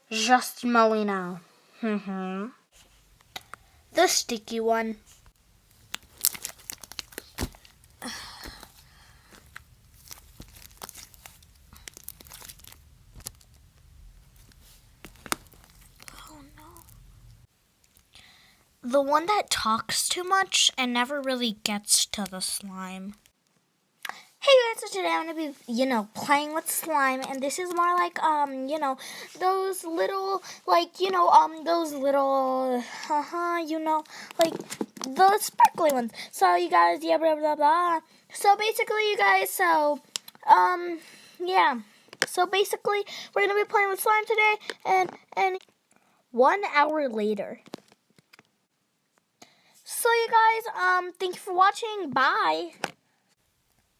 Just Molly now. The sticky one. Oh no. The one that talks too much and never really gets to the slime. Hey guys, so today I'm gonna be, playing with slime, and this is more like, those little, those little, like the sparkly ones. So you guys, yeah, blah blah blah. So basically, you guys, yeah. So basically, we're gonna be playing with slime today, and 1 hour later. So you guys, thank you for watching. Bye.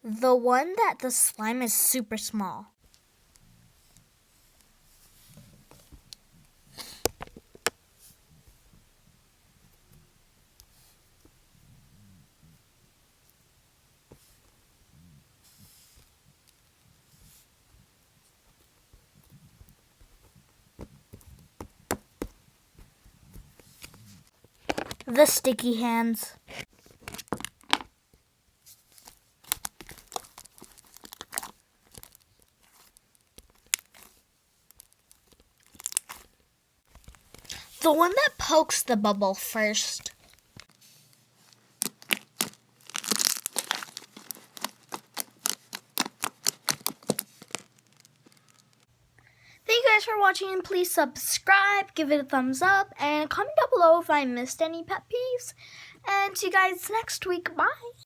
The one that the slime is super small. The sticky hands. The one that pokes the bubble first. Thank you guys for watching, and please subscribe, give it a thumbs up, and comment down below if I missed any pet peeves. And see you guys next week. Bye.